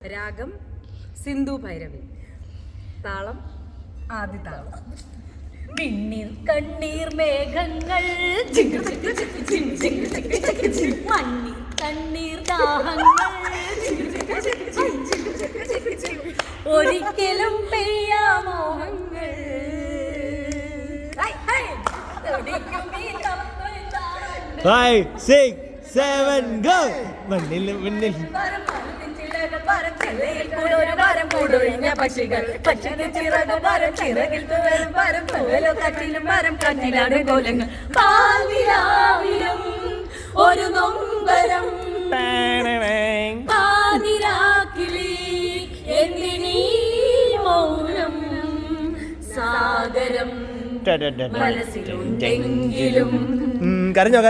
രാഗം സിന്ധു ഭൈരവി. താളം ആദി താളം. വിണ്ണിൽ കണ്ണീർ മേഘങ്ങൾ, മണ്ണിൽ കണ്ണീർ ദാഹങ്ങൾ, ഒരിക്കലും പെയ്യാ മോഹങ്ങൾ. 5, 6, 7, go. മണ്ണിൽ മണ്ണിൽ പക്ഷികൾ പക്ഷികൾ ചിറകു പരം ചിറകിൽ തുവരും പരം തുവലോ കട്ടിലും പരം കണ്ണിലാണ് കോലങ്ങൾ. പാതിരാവിലും ഒരു നൊമ്പരം പാതിരാക്കിളി എന്തിനീ മൗനം. സാഗരം മനസ്സിലുണ്ടെങ്കിലും കരഞ്ഞോ